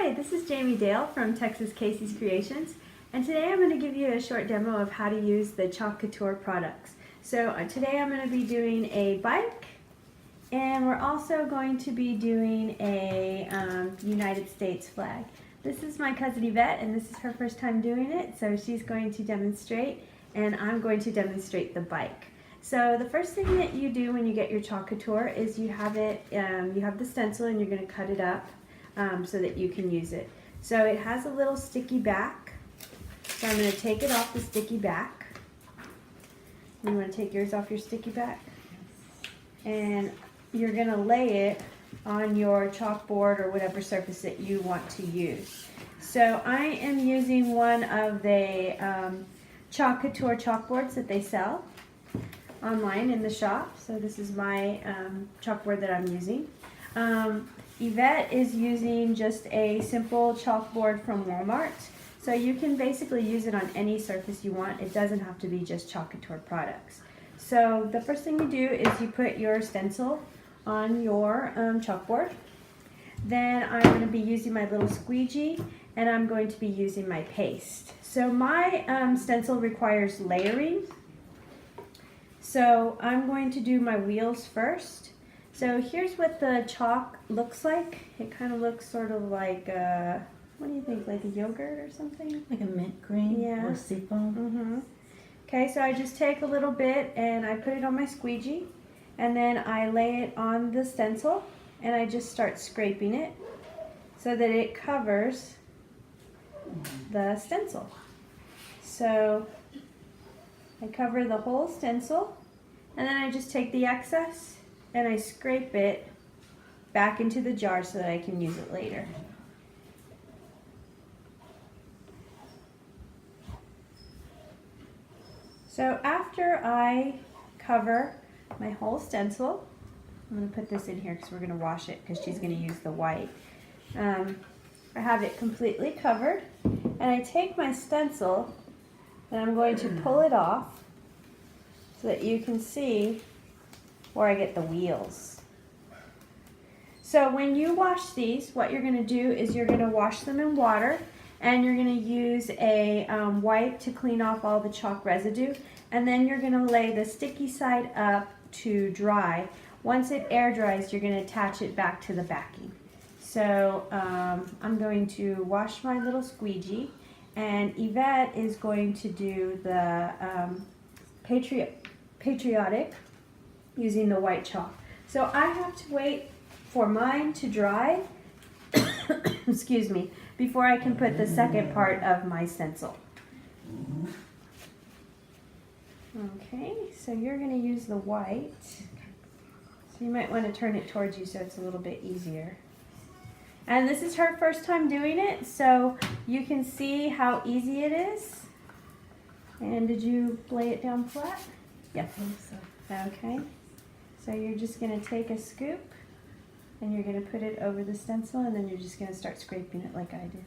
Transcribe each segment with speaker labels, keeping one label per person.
Speaker 1: Hi, this is Jamie Dale from Texas Casey's Creations, and today I'm going to give you a short demo of how to use the Chalk Couture products. So today I'm going to be doing a bike, and we're also going to be doing a United States flag. This is my cousin Yvette, and this is her first time doing it, so she's going to demonstrate, and I'm going to demonstrate the bike. So the first thing that you do when you get your Chalk Couture is you have the stencil, and you're going to cut it up so that you can use it. So it has a little sticky back, so I'm going to take it off the sticky back. You want to take yours off your sticky back, and you're going to lay it on your chalkboard or whatever surface that you want to use. So I am using one of the Chalk Couture chalkboards that they sell online in the shop. So this is my chalkboard that I'm using. Yvette is using just a simple chalkboard from Walmart. So you can basically use it on any surface you want. It doesn't have to be just Chalk Couture products. So the first thing you do is you put your stencil on your chalkboard. Then I'm going to be using my little squeegee, and I'm going to be using my paste. So my stencil requires layering. So I'm going to do my wheels first. So here's what the chalk looks like. It kind of looks sort of like, what do you think, like a yogurt or something?
Speaker 2: Like a mint cream or seafoam?
Speaker 1: Okay, so I just take a little bit and I put it on my squeegee, and then I lay it on the stencil, and I just start scraping it so that it covers the stencil. So I cover the whole stencil, and then I just take the excess and I scrape it back into the jar so that I can use it later. So after I cover my whole stencil, I'm going to put this in here because we're going to wash it because she's going to use the white. I have it completely covered, and I take my stencil and I'm going to pull it off so that you can see where I get the wheels. So when you wash these, what you're going to do is you're going to wash them in water, and you're going to use a wipe to clean off all the chalk residue, and then you're going to lay the sticky side up to dry. Once it air dries, you're going to attach it back to the backing. So I'm going to wash my little squeegee, and Yvette is going to do the patriotic using the white chalk. So I have to wait for mine to dry excuse me, before I can put the second part of my stencil. Okay, so you're going to use the white. So you might want to turn it towards you so it's a little bit easier. And this is her first time doing it, so you can see how easy it is. And did you lay it down flat?
Speaker 2: Yeah, I think so.
Speaker 1: Okay. So you're just going to take a scoop, and you're going to put it over the stencil, and then you're just going to start scraping it like I did.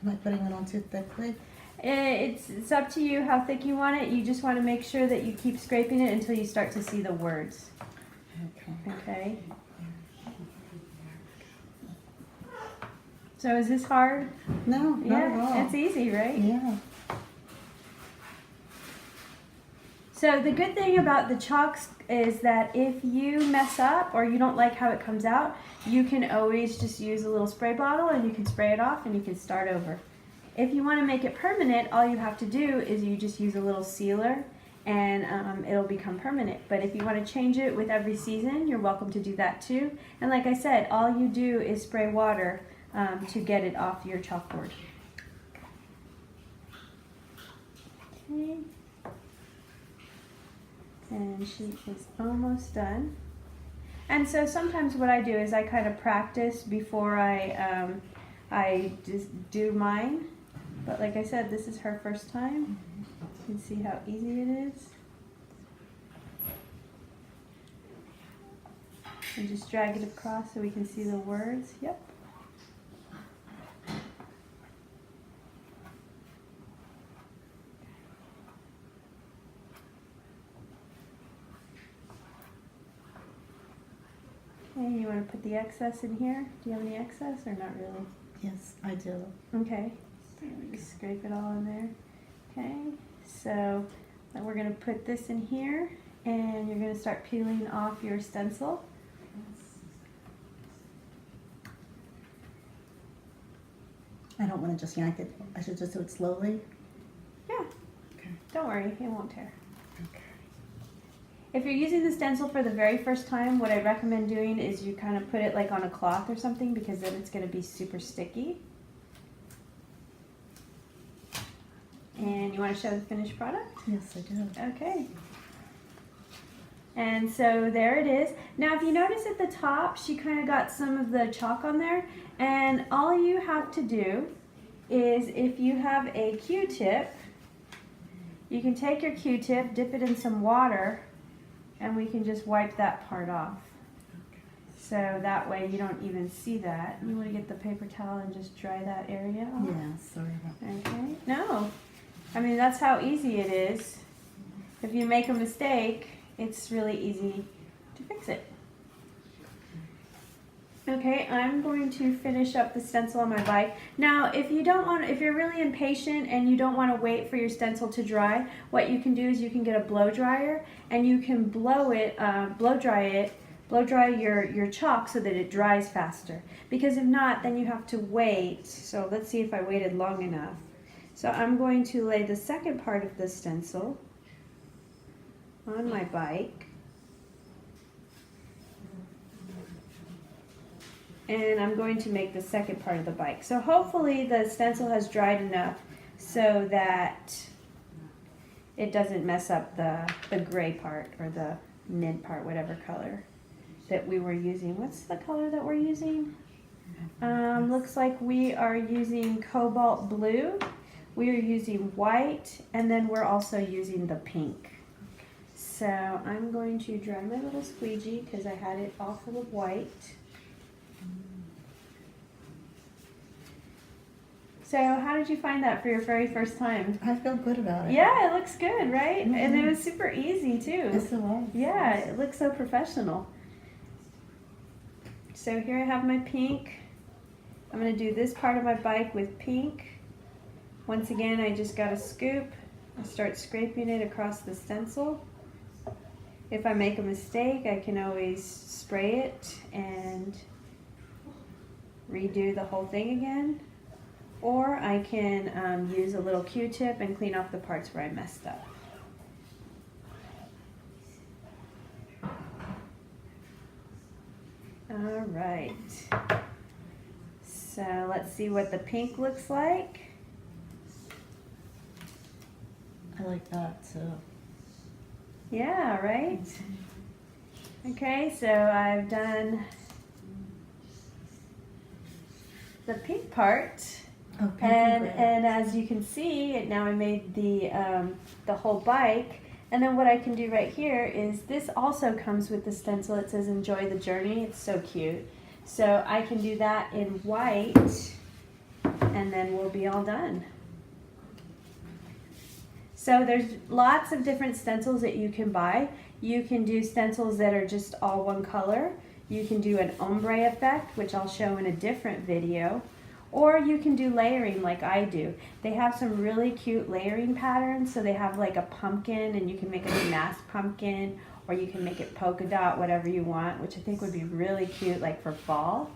Speaker 2: Am I putting it on too thickly?
Speaker 1: It's up to you how thick you want it. You just want to make sure that you keep scraping it until you start to see the words. Okay. So is this hard?
Speaker 2: No, not at all.
Speaker 1: It's easy, right?
Speaker 2: Yeah.
Speaker 1: So the good thing about the chalks is that if you mess up or you don't like how it comes out, you can always just use a little spray bottle and you can spray it off and you can start over. If you want to make it permanent, all you have to do is you just use a little sealer, and it'll become permanent. But if you want to change it with every season, you're welcome to do that too. And like I said, all you do is spray water to get it off your chalkboard. Okay. And she is almost done. And so sometimes what I do is I kind of practice before I just do mine. But like I said, this is her first time. You can see how easy it is. And just drag it across so we can see the words. Yep. Okay, you want to put the excess in here? Do you have any excess or not really?
Speaker 2: Yes, I do.
Speaker 1: Okay, just scrape it all in there. Okay, so then we're going to put this in here and you're going to start peeling off your stencil.
Speaker 2: I don't want to just yank it. I should just do it slowly.
Speaker 1: Yeah,
Speaker 2: Okay.
Speaker 1: don't worry, it won't tear.
Speaker 2: Okay.
Speaker 1: If you're using the stencil for the very first time, what I recommend doing is you kind of put it like on a cloth or something, because then it's going to be super sticky. And you want to show the finished product?
Speaker 2: Yes, I do.
Speaker 1: Okay. And so there it is. Now if you notice at the top, she kind of got some of the chalk on there. And all you have to do is, if you have a Q-tip, you can take your Q-tip, dip it in some water, and we can just wipe that part off. So that way you don't even see that. You want to get the paper towel and just dry that area off?
Speaker 2: Yeah, sorry about that.
Speaker 1: Okay. No. I mean, that's how easy it is. If you make a mistake, it's really easy to fix it. Okay, I'm going to finish up the stencil on my bike. Now, if you're really impatient and you don't want to wait for your stencil to dry, what you can do is you can get a blow dryer and you can blow dry your chalk so that it dries faster. Because if not, then you have to wait. So let's see if I waited long enough. So I'm going to lay the second part of the stencil on my bike. And I'm going to make the second part of the bike. So hopefully the stencil has dried enough so that it doesn't mess up the gray part or the mid part, whatever color that we were using. What's the color that we're using? Looks like we are using cobalt blue. We are using white, and then we're also using the pink. So I'm going to dry my little squeegee because I had it all full of white. So how did you find that for your very first time?
Speaker 2: I feel good about it.
Speaker 1: Yeah, it looks good, right?
Speaker 2: Mm-hmm.
Speaker 1: And it was super easy too.
Speaker 2: Yes, it was.
Speaker 1: Yeah, it looks so professional. So here I have my pink. I'm going to do this part of my bike with pink. Once again, I just got a scoop. I start scraping it across the stencil. If I make a mistake, I can always spray it and redo the whole thing again. Or I can use a little Q-tip and clean off the parts where I messed up. All right. So let's see what the pink looks like.
Speaker 2: I like that too.
Speaker 1: Yeah, right? Okay, so I've done the pink part.
Speaker 2: Oh, pink and gray.
Speaker 1: And as you can see, now I made the whole bike. And then what I can do right here is, this also comes with the stencil. It says enjoy the journey. It's so cute. So I can do that in white, and then we'll be all done. So there's lots of different stencils that you can buy. You can do stencils that are just all one color. You can do an ombre effect, which I'll show in a different video. Or you can do layering like I do. They have some really cute layering patterns. So they have like a pumpkin, and you can make a masked pumpkin, or you can make it polka dot, whatever you want, which I think would be really cute like for fall.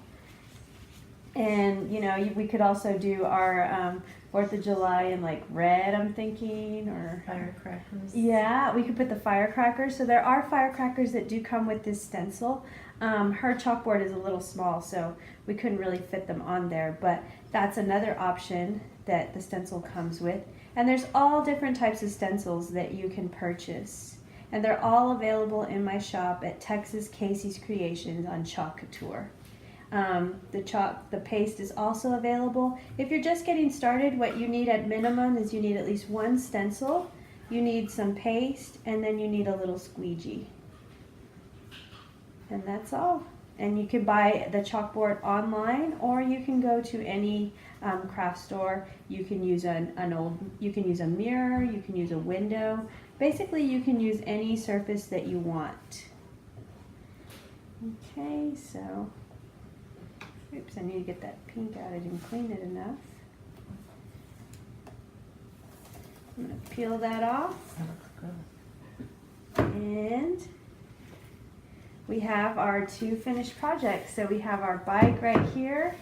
Speaker 1: And you know, we could also do our 4th of July in like red, I'm thinking, or
Speaker 2: Firecrackers.
Speaker 1: yeah, we could put the firecrackers. So there are firecrackers that do come with this stencil. Her chalkboard is a little small, so we couldn't really fit them on there, but that's another option that the stencil comes with. And there's all different types of stencils that you can purchase, and they're all available in my shop at Texas Casey's Creations on Chalk Couture. The paste is also available. If you're just getting started, what you need at minimum is you need at least one stencil, you need some paste, and then you need a little squeegee. And that's all. And you can buy the chalkboard online, or you can go to any craft store. You can use you can use a mirror, you can use a window. Basically, you can use any surface that you want. Okay, so, oops, I need to get that pink out. I didn't clean it enough. I'm going to peel that off.
Speaker 3: That looks good.
Speaker 1: And we have our two finished projects. So we have our bike right here,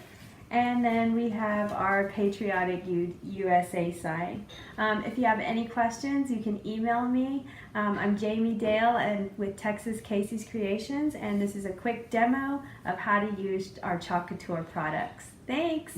Speaker 1: and then we have our patriotic USA sign. If you have any questions, you can email me. I'm Jamie Dale and with Texas Casey's Creations, and this is a quick demo of how to use our Chalk Couture products. Thanks!